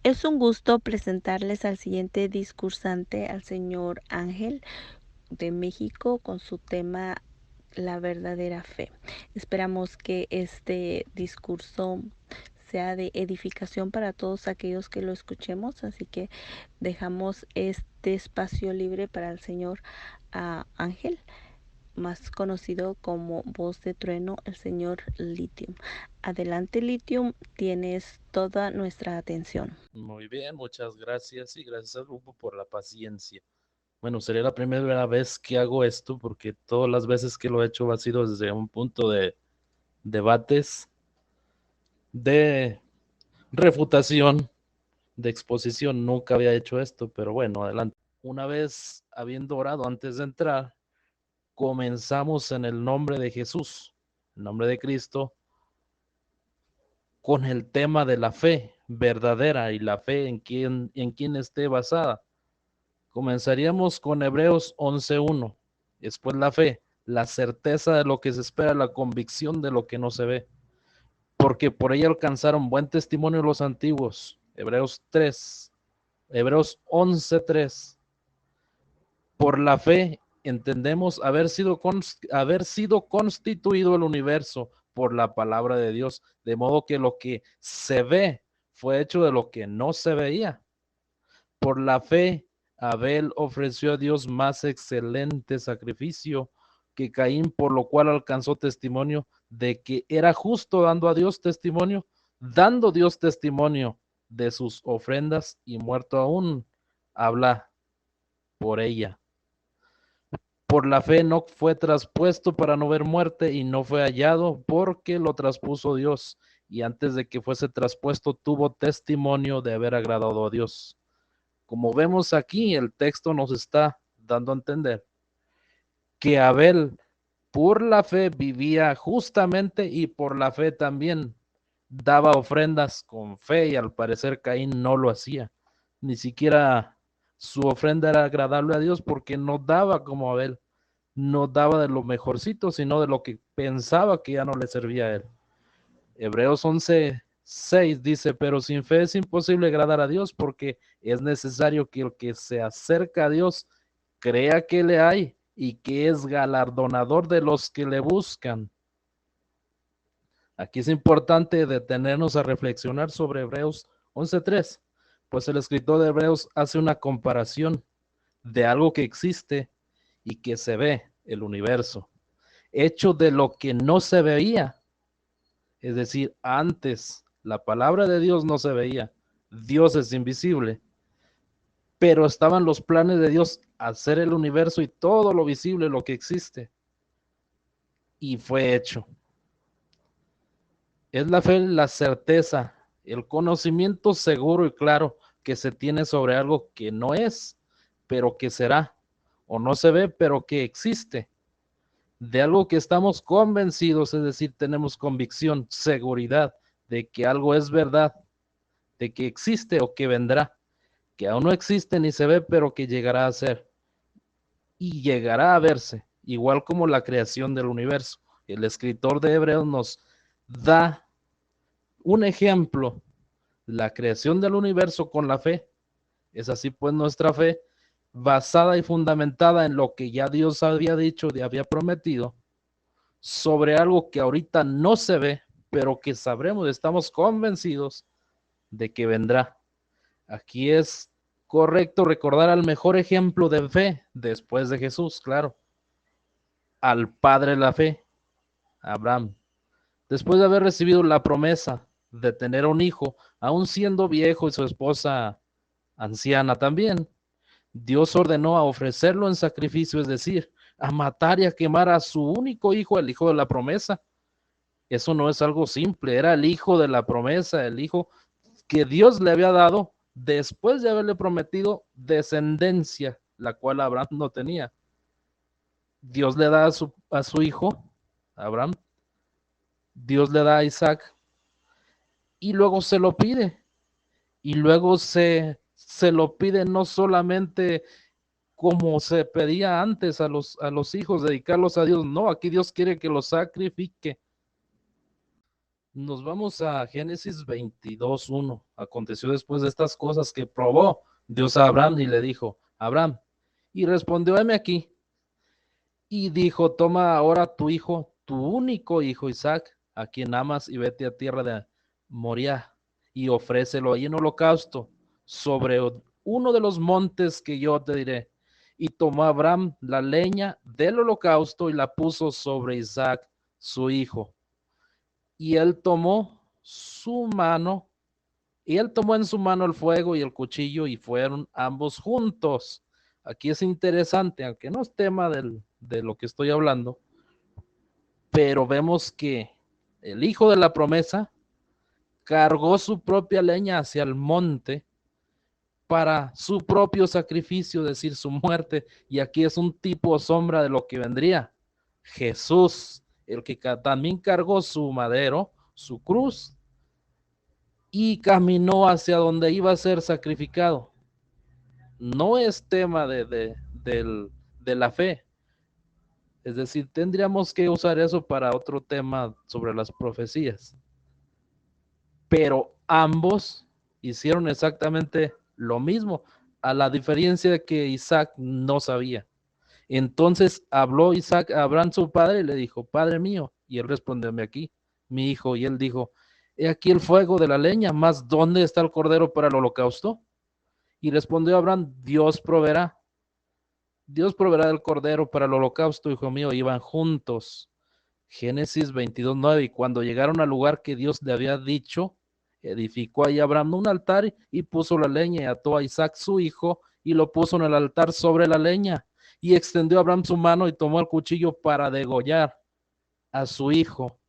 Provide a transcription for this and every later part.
Es un gusto presentarles al siguiente discursante, al señor Ángel de México, con su tema La verdadera fe. Esperamos que este discurso sea de edificación para todos aquellos que lo escuchemos, así que dejamos este espacio libre para el señor Ángel, más conocido como Voz de Trueno, el señor Lithium. Adelante, Lithium, tienes toda nuestra atención. Muy bien, muchas gracias y gracias al grupo por la paciencia. Bueno, sería la primera vez que hago esto porque todas las veces que lo he hecho ha sido desde un punto de debates, de refutación, de exposición. Nunca había hecho esto, pero bueno, adelante. Una vez habiendo orado antes de entrar, comenzamos en el nombre de Jesús, el nombre de Cristo, con el tema de la fe verdadera y la fe en quien esté basada. Comenzaríamos con Hebreos 11:1. Después la fe, la certeza de lo que se espera, la convicción de lo que no se ve. Porque por ella alcanzaron buen testimonio los antiguos. Hebreos 11:3. Por la fe entendemos haber sido constituido el universo por la palabra de Dios, de modo que lo que se ve fue hecho de lo que no se veía. Por la fe, Abel ofreció a Dios más excelente sacrificio que Caín, por lo cual alcanzó testimonio de que era justo, dando Dios testimonio de sus ofrendas, y muerto aún habla por ella. Por la fe no fue traspuesto para no ver muerte, y no fue hallado porque lo traspuso Dios, y antes de que fuese traspuesto tuvo testimonio de haber agradado a Dios. Como vemos aquí, el texto nos está dando a entender que Abel por la fe vivía justamente, y por la fe también daba ofrendas con fe, y al parecer Caín no lo hacía. Ni siquiera su ofrenda era agradable a Dios porque no daba como Abel, no daba de lo mejorcito, sino de lo que pensaba que ya no le servía a él. Hebreos 11:6 dice, pero sin fe es imposible agradar a Dios, porque es necesario que el que se acerca a Dios crea que le hay y que es galardonador de los que le buscan. Aquí es importante detenernos a reflexionar sobre Hebreos 11:3, pues el escritor de Hebreos hace una comparación de algo que existe y que se ve, el universo, hecho de lo que no se veía. Es decir, antes la palabra de Dios no se veía, Dios es invisible, pero estaban los planes de Dios hacer el universo y todo lo visible, lo que existe, y fue hecho. Es la fe, la certeza, el conocimiento seguro y claro que se tiene sobre algo que no es, pero que será, o no se ve, pero que existe, de algo que estamos convencidos, es decir, tenemos convicción, seguridad de que algo es verdad, de que existe o que vendrá, que aún no existe ni se ve, pero que llegará a ser y llegará a verse, igual como la creación del universo. El escritor de Hebreos nos da un ejemplo, la creación del universo con la fe. Es así pues nuestra fe, basada y fundamentada en lo que ya Dios había dicho y había prometido, sobre algo que ahorita no se ve, pero que sabremos, estamos convencidos de que vendrá. Aquí es correcto recordar al mejor ejemplo de fe después de Jesús, claro, al padre de la fe, Abraham. Después de haber recibido la promesa de tener un hijo, aún siendo viejo y su esposa anciana también, Dios ordenó a ofrecerlo en sacrificio, es decir, a matar y a quemar a su único hijo, el hijo de la promesa. Eso no es algo simple, era el hijo de la promesa, el hijo que Dios le había dado después de haberle prometido descendencia, la cual Abraham no tenía. Dios le da a su hijo, Abraham, Dios le da a Isaac, y luego se lo pide, y luego se lo pide no solamente como se pedía antes a los hijos, dedicarlos a Dios, no, aquí Dios quiere que los sacrifique. Nos vamos a Génesis 22:1. Aconteció después de estas cosas que probó Dios a Abraham y le dijo, Abraham, y respondió, heme aquí. Y dijo, toma ahora tu hijo, tu único hijo Isaac, a quien amas, y vete a tierra de Moriah, y ofrécelo ahí en holocausto, sobre uno de los montes que yo te diré. Y tomó Abraham la leña del holocausto y la puso sobre Isaac, su hijo. Y él tomó en su mano el fuego y el cuchillo, y fueron ambos juntos. Aquí es interesante, aunque no es tema de lo que estoy hablando, pero vemos que el hijo de la promesa cargó su propia leña hacia el monte para su propio sacrificio, es decir, su muerte, y aquí es un tipo o sombra de lo que vendría. Jesús, el que también cargó su madero, su cruz, y caminó hacia donde iba a ser sacrificado. No es tema de la fe. Es decir, tendríamos que usar eso para otro tema sobre las profecías. Pero ambos hicieron exactamente lo mismo, a la diferencia de que Isaac no sabía. Entonces habló Isaac a Abraham su padre y le dijo, Padre mío, y él respondió, aquí, mi hijo, y él dijo, he aquí el fuego de la leña, mas ¿dónde está el cordero para el holocausto? Y respondió Abraham, Dios proveerá del cordero para el holocausto, hijo mío. Iban juntos. Génesis 22:9. Y cuando llegaron al lugar que Dios le había dicho, edificó ahí Abraham un altar y puso la leña y ató a Isaac su hijo y lo puso en el altar sobre la leña. Y extendió Abraham su mano y tomó el cuchillo para degollar a su hijo.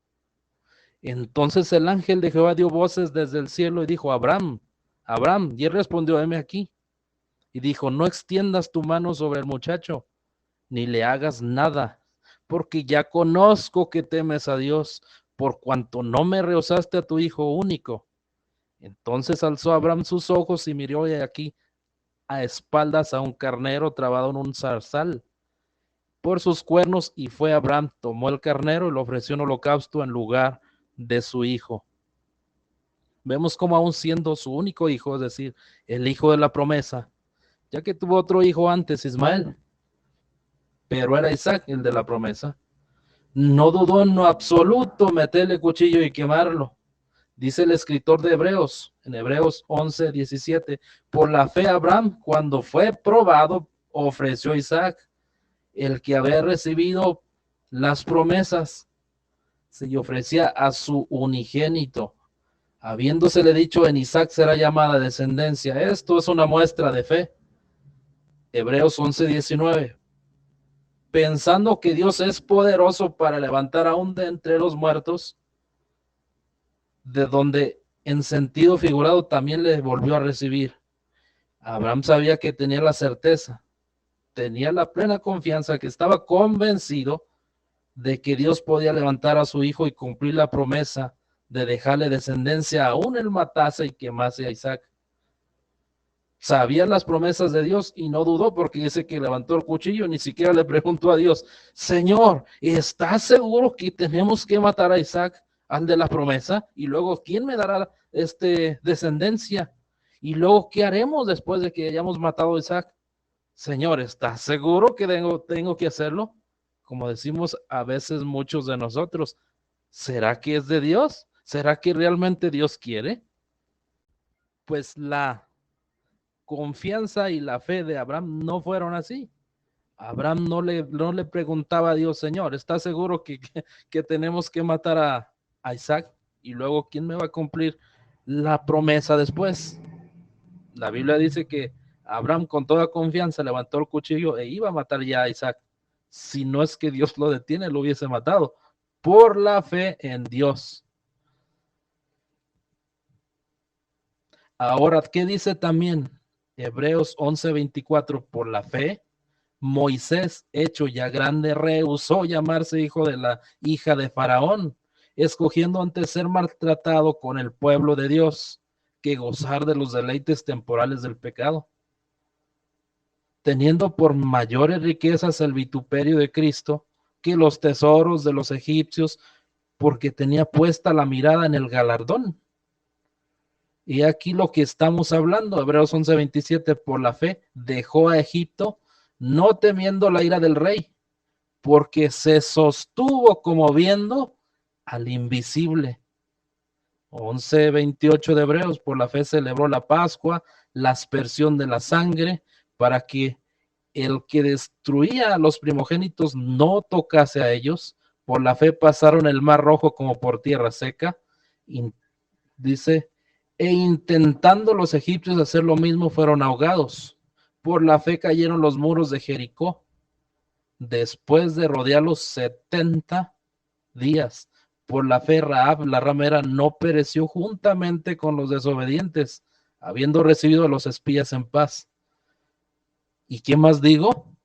Entonces el ángel de Jehová dio voces desde el cielo y dijo, Abraham, Abraham. Y él respondió, heme aquí. Y dijo, no extiendas tu mano sobre el muchacho, ni le hagas nada, porque ya conozco que temes a Dios, por cuanto no me rehusaste a tu hijo único. Entonces alzó Abraham sus ojos y miró, y aquí a espaldas a un carnero trabado en un zarzal por sus cuernos, y fue Abraham, tomó el carnero y lo ofreció en holocausto en lugar de su hijo. Vemos como aún siendo su único hijo, es decir, el hijo de la promesa, ya que tuvo otro hijo antes, Ismael, pero era Isaac el de la promesa, no dudó en lo absoluto meterle cuchillo y quemarlo. Dice el escritor de Hebreos, en Hebreos 11:17, por la fe Abraham, cuando fue probado, ofreció a Isaac, el que había recibido las promesas, se ofrecía a su unigénito, habiéndosele dicho, en Isaac será llamada descendencia. Esto es una muestra de fe. Hebreos 11:19. Pensando que Dios es poderoso para levantar aún de entre los muertos, de donde en sentido figurado también le volvió a recibir. Abraham sabía que tenía la certeza, tenía la plena confianza, que estaba convencido de que Dios podía levantar a su hijo y cumplir la promesa de dejarle descendencia, aún él matase y quemase a Isaac. Sabía las promesas de Dios y no dudó, porque dice que levantó el cuchillo, ni siquiera le preguntó a Dios, Señor, ¿estás seguro que tenemos que matar a Isaac, al de la promesa? Y luego, ¿quién me dará descendencia? Y luego, ¿qué haremos después de que hayamos matado a Isaac? Señor, ¿estás seguro que tengo que hacerlo? Como decimos a veces muchos de nosotros, ¿será que es de Dios? ¿Será que realmente Dios quiere? Pues la confianza y la fe de Abraham no fueron así. Abraham no le preguntaba a Dios, Señor, ¿estás seguro que tenemos que matar a Isaac? Y luego, ¿quién me va a cumplir la promesa después? La Biblia dice que Abraham con toda confianza levantó el cuchillo e iba a matar ya a Isaac. Si no es que Dios lo detiene, lo hubiese matado por la fe en Dios. Ahora, ¿qué dice también Hebreos 11:24? Por la fe, Moisés, hecho ya grande, rehusó llamarse hijo de la hija de Faraón, escogiendo antes ser maltratado con el pueblo de Dios que gozar de los deleites temporales del pecado, teniendo por mayores riquezas el vituperio de Cristo que los tesoros de los egipcios, porque tenía puesta la mirada en el galardón. Y aquí lo que estamos hablando, Hebreos 11:27, por la fe dejó a Egipto, no temiendo la ira del rey, porque se sostuvo como viendo al invisible. 11:28 de Hebreos, por la fe celebró la Pascua, la aspersión de la sangre, para que el que destruía a los primogénitos no tocase a ellos. Por la fe pasaron el mar rojo como por tierra seca. Y dice, e intentando los egipcios hacer lo mismo, fueron ahogados. Por la fe cayeron los muros de Jericó, después de rodearlos 70 días. Por la fe Rahab, la ramera, no pereció juntamente con los desobedientes, habiendo recibido a los espías en paz. ¿Y qué más digo?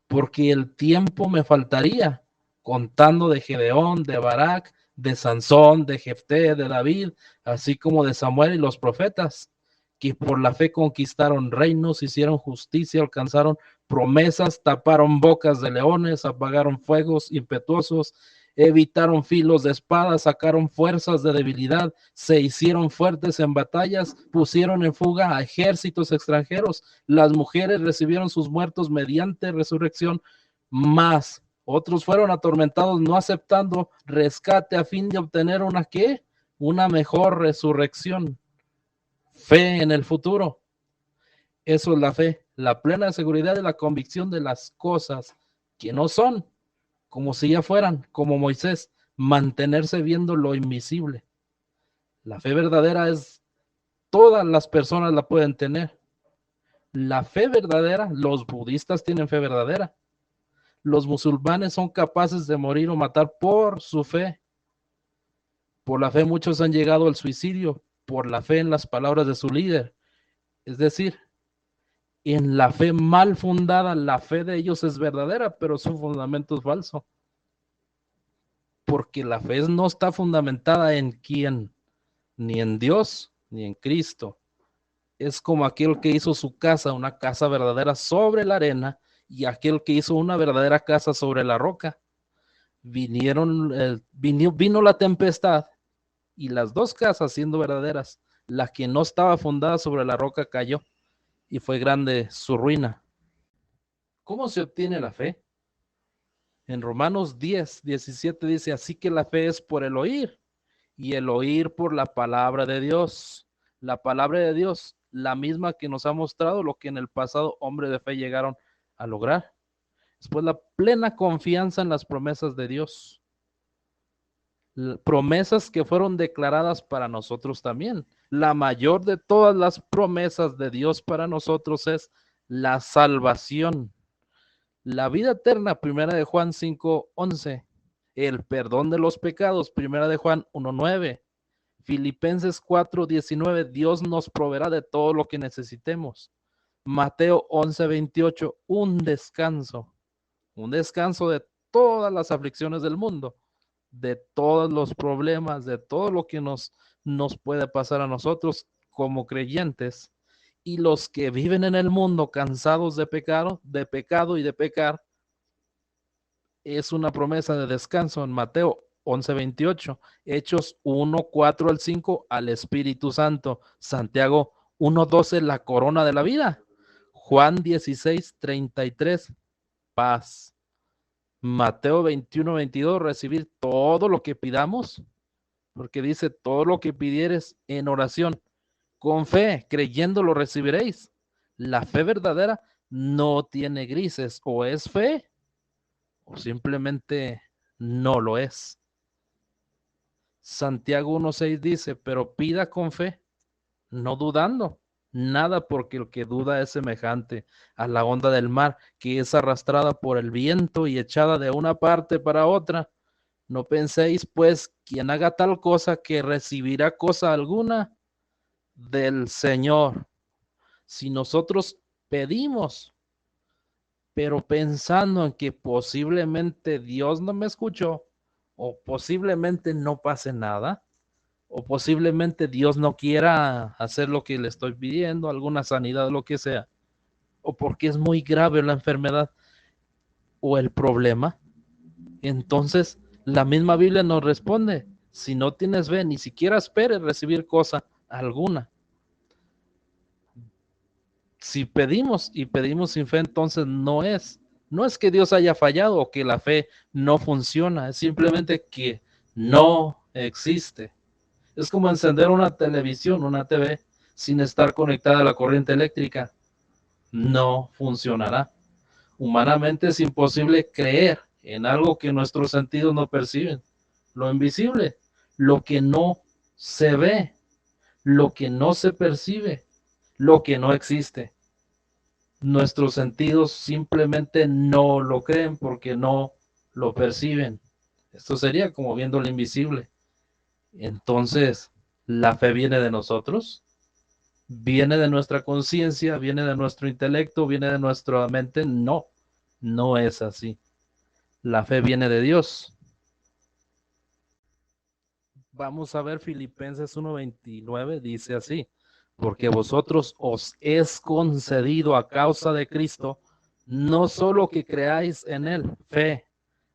Porque el tiempo me faltaría, contando de Gedeón, de Barak, de Sansón, de Jefté, de David, así como de Samuel y los profetas, que por la fe conquistaron reinos, hicieron justicia, alcanzaron promesas, taparon bocas de leones, apagaron fuegos impetuosos, evitaron filos de espada, sacaron fuerzas de debilidad, se hicieron fuertes en batallas, pusieron en fuga a ejércitos extranjeros, las mujeres recibieron sus muertos mediante resurrección, más otros fueron atormentados no aceptando rescate a fin de obtener una ¿qué? Una mejor resurrección. Fe en el futuro. Eso es la fe, la plena seguridad de la convicción de las cosas que no son, como si ya fueran, como Moisés, mantenerse viendo lo invisible. La fe verdadera es, todas las personas la pueden tener. La fe verdadera, los budistas tienen fe verdadera. Los musulmanes son capaces de morir o matar por su fe. Por la fe muchos han llegado al suicidio, por la fe en las palabras de su líder. Es decir, en la fe mal fundada, la fe de ellos es verdadera, pero su fundamento es falso. Porque la fe no está fundamentada en quién, ni en Dios, ni en Cristo. Es como aquel que hizo su casa, una casa verdadera sobre la arena, y aquel que hizo una verdadera casa sobre la roca. Vino la tempestad, y las dos casas siendo verdaderas, la que no estaba fundada sobre la roca cayó, y fue grande su ruina. ¿Cómo se obtiene la fe? En Romanos 10:17 dice, así que la fe es por el oír, y el oír por la palabra de Dios. La palabra de Dios, la misma que nos ha mostrado lo que en el pasado hombres de fe llegaron a lograr. Después la plena confianza en las promesas de Dios. Promesas que fueron declaradas para nosotros también. La mayor de todas las promesas de Dios para nosotros es la salvación. La vida eterna, primera de Juan 5:11. El perdón de los pecados, primera de Juan 1:9. Filipenses 4:19, Dios nos proveerá de todo lo que necesitemos. Mateo 11:28, un descanso de todas las aflicciones del mundo, de todos los problemas, de todo lo que nos puede pasar a nosotros como creyentes. Y los que viven en el mundo cansados de pecado y de pecar, es una promesa de descanso en Mateo 11:28, Hechos 1:4-5, al Espíritu Santo, Santiago 1:12, la corona de la vida, Juan 16:33, paz, Mateo 21:22, recibir todo lo que pidamos, porque dice, todo lo que pidieres en oración, con fe, creyendo lo recibiréis. La fe verdadera no tiene grises, o es fe o simplemente no lo es. Santiago 1:6 dice, pero pida con fe, no dudando, nada, porque el que duda es semejante a la onda del mar, que es arrastrada por el viento y echada de una parte para otra. No penséis, pues, quien haga tal cosa que recibirá cosa alguna del Señor. Si nosotros pedimos, pero pensando en que posiblemente Dios no me escuchó, o posiblemente no pase nada, o posiblemente Dios no quiera hacer lo que le estoy pidiendo, alguna sanidad, lo que sea, o porque es muy grave la enfermedad o el problema, entonces La misma Biblia nos responde, si no tienes fe, ni siquiera esperes recibir cosa alguna. Si pedimos y pedimos sin fe, entonces no es que Dios haya fallado o que la fe no funciona, es simplemente que no existe. Es como encender una televisión, una TV, sin estar conectada a la corriente eléctrica. No funcionará. Humanamente es imposible creer en algo que nuestros sentidos no perciben. Lo invisible, lo que no se ve, lo que no se percibe, lo que no existe. Nuestros sentidos simplemente no lo creen porque no lo perciben. Esto sería como viendo lo invisible. Entonces, ¿la fe viene de nosotros? ¿Viene de nuestra conciencia? ¿Viene de nuestro intelecto? ¿Viene de nuestra mente? No, no es así. La fe viene de Dios. Vamos a ver Filipenses 1:29, dice así, porque vosotros os es concedido a causa de Cristo, no solo que creáis en él, fe,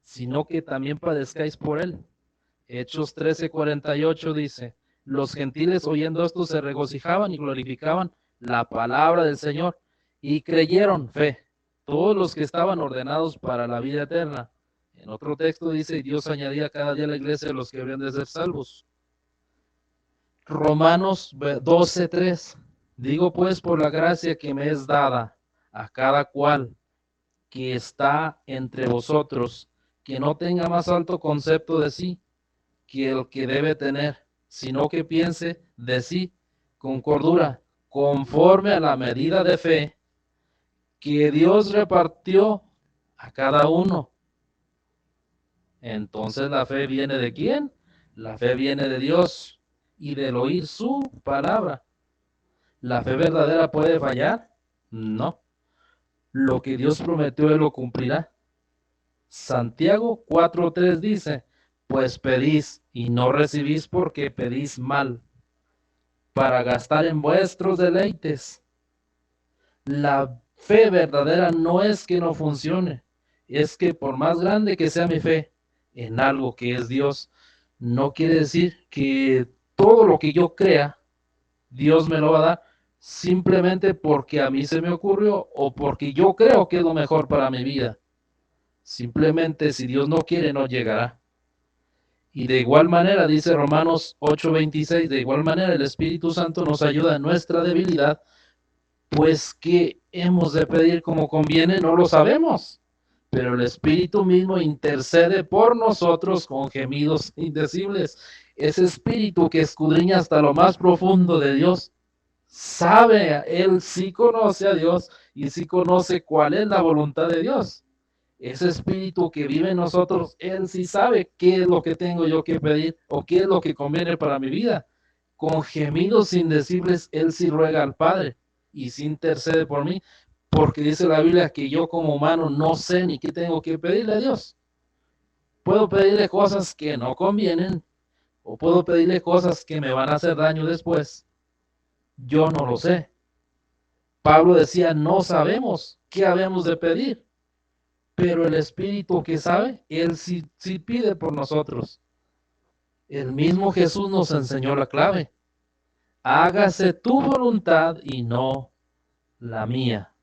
sino que también padezcáis por él. Hechos 13:48 dice, los gentiles oyendo esto se regocijaban y glorificaban la palabra del Señor y creyeron, fe, todos los que estaban ordenados para la vida eterna. En otro texto dice, Dios añadía cada día a la iglesia los que habrían de ser salvos. Romanos 12:3. Digo pues por la gracia que me es dada a cada cual que está entre vosotros, que no tenga más alto concepto de sí que el que debe tener, sino que piense de sí con cordura, conforme a la medida de fe que Dios repartió a cada uno. Entonces la fe viene ¿de quién? La fe viene de Dios y del oír su palabra. ¿La fe verdadera puede fallar? No. Lo que Dios prometió, Él lo cumplirá. Santiago 4:3 dice, pues pedís y no recibís porque pedís mal, para gastar en vuestros deleites. La fe verdadera no es que no funcione, es que por más grande que sea mi fe en algo que es Dios, no quiere decir que todo lo que yo crea, Dios me lo va a dar simplemente porque a mí se me ocurrió o porque yo creo que es lo mejor para mi vida. Simplemente si Dios no quiere, no llegará. Y de igual manera, dice Romanos 8:26, de igual manera el Espíritu Santo nos ayuda en nuestra debilidad, pues que hemos de pedir como conviene, no lo sabemos. Pero el Espíritu mismo intercede por nosotros con gemidos indecibles. Ese Espíritu que escudriña hasta lo más profundo de Dios, sabe, Él sí conoce a Dios y sí conoce cuál es la voluntad de Dios. Ese espíritu que vive en nosotros, Él sí sabe qué es lo que tengo yo que pedir o qué es lo que conviene para mi vida. Con gemidos indecibles, Él sí ruega al Padre y sí intercede por mí, porque dice la Biblia que yo como humano no sé ni qué tengo que pedirle a Dios. Puedo pedirle cosas que no convienen o puedo pedirle cosas que me van a hacer daño después. Yo no lo sé. Pablo decía, no sabemos qué habemos de pedir, pero el Espíritu que sabe, Él sí pide por nosotros. El mismo Jesús nos enseñó la clave. Hágase tu voluntad y no la mía.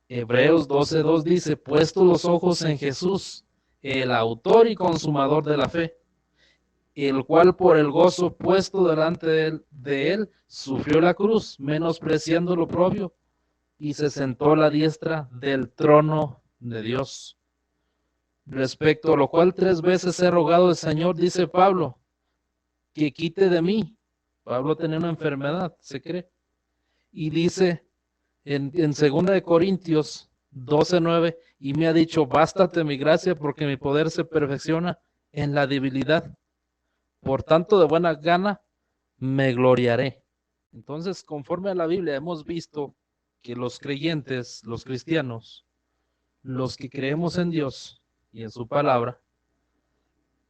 Hebreos 12:2 dice, puesto los ojos en Jesús, el autor y consumador de la fe, el cual por el gozo puesto delante de él sufrió la cruz, menospreciando lo propio, y se sentó a la diestra del trono de Dios. Respecto a lo cual 3 veces he rogado al Señor, dice Pablo, que quite de mí. Pablo tenía una enfermedad, se cree. Y dice en 2 de Corintios 12:9, y me ha dicho, bástate mi gracia porque mi poder se perfecciona en la debilidad. Por tanto, de buena gana me gloriaré. Entonces, conforme a la Biblia, hemos visto que los creyentes, los cristianos, los que creemos en Dios y en su palabra,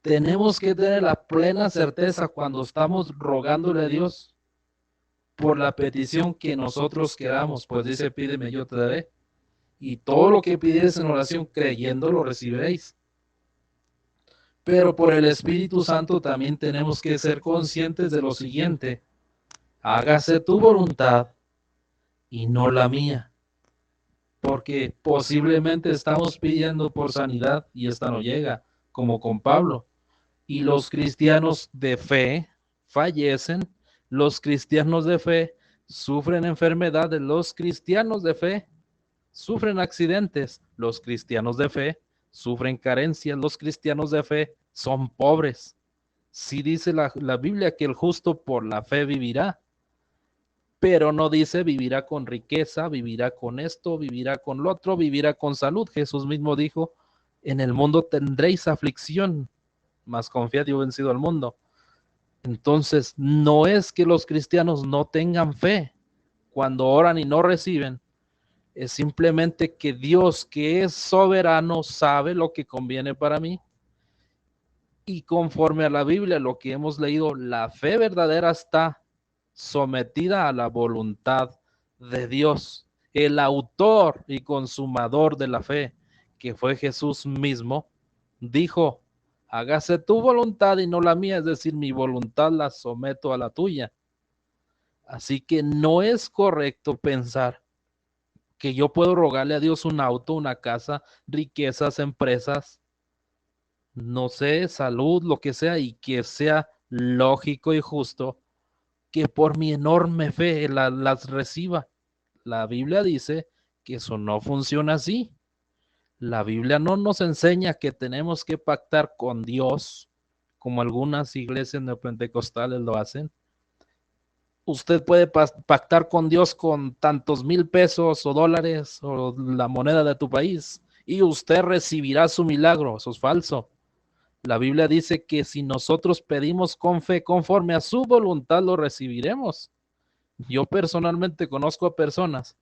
tenemos que tener la plena certeza cuando estamos rogándole a Dios por la petición que nosotros queramos, pues dice, pídeme, yo te daré. Y todo lo que pidieres en oración creyendo lo recibiréis. Pero por el Espíritu Santo también tenemos que ser conscientes de lo siguiente: hágase tu voluntad y no la mía. Porque posiblemente estamos pidiendo por sanidad y esta no llega, como con Pablo. Y los cristianos de fe fallecen, los cristianos de fe sufren enfermedades, los cristianos de fe sufren accidentes, los cristianos de fe sufren carencias, los cristianos de fe son pobres. Sí dice la Biblia que el justo por la fe vivirá, pero no dice vivirá con riqueza, vivirá con esto, vivirá con lo otro, vivirá con salud. Jesús mismo dijo, en el mundo tendréis aflicción, mas confiad, yo he vencido al mundo. Entonces, no es que los cristianos no tengan fe cuando oran y no reciben, es simplemente que Dios, que es soberano, sabe lo que conviene para mí. Y conforme a la Biblia, lo que hemos leído, la fe verdadera está sometida a la voluntad de Dios, el autor y consumador de la fe, que fue Jesús mismo, dijo, hágase tu voluntad y no la mía, es decir, mi voluntad la someto a la tuya. Así que no es correcto pensar que yo puedo rogarle a Dios un auto, una casa, riquezas, empresas, no sé, salud, lo que sea, y que sea lógico y justo que por mi enorme fe las reciba. La Biblia dice que eso no funciona así. La Biblia no nos enseña que tenemos que pactar con Dios, como algunas iglesias neopentecostales lo hacen. Usted puede pactar con Dios con tantos mil pesos o dólares o la moneda de tu país y usted recibirá su milagro. Eso es falso. La Biblia dice que si nosotros pedimos con fe conforme a su voluntad, lo recibiremos. Yo personalmente conozco a personas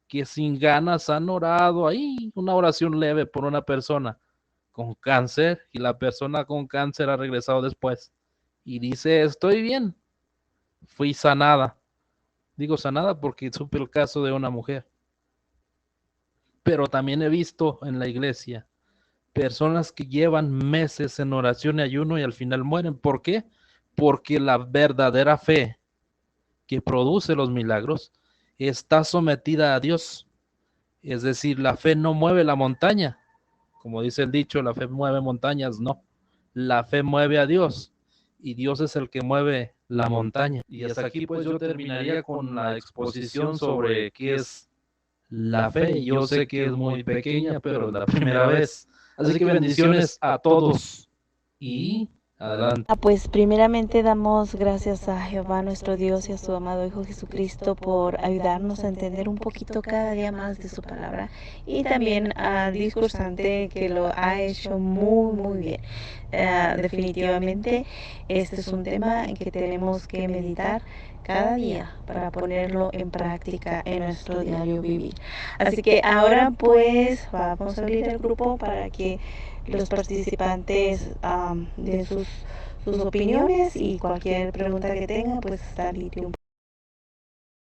que sin ganas han orado ahí una oración leve por una persona con cáncer y la persona con cáncer ha regresado después y dice, estoy bien, fui sanada. Digo sanada porque supe el caso de una mujer. Pero también he visto en la iglesia personas que llevan meses en oración y ayuno y al final mueren. ¿Por qué? Porque la verdadera fe que produce los milagros está sometida a Dios. Es decir, la fe no mueve la montaña. Como dice el dicho, la fe mueve montañas. No, la fe mueve a Dios y Dios es el que mueve la montaña. Y hasta aquí pues yo terminaría con la exposición sobre qué es la fe. Yo sé que es muy pequeña, pero es la primera vez. Así que bendiciones a todos y adelante. Pues primeramente damos gracias a Jehová nuestro Dios y a su amado Hijo Jesucristo por ayudarnos a entender un poquito cada día más de su palabra y también al discursante que lo ha hecho muy bien. Definitivamente este es un tema en que tenemos que meditar cada día para ponerlo en práctica en nuestro diario vivir. Así que ahora pues vamos a abrir el grupo para que los participantes den sus opiniones y cualquier pregunta que tengan, pues está libre.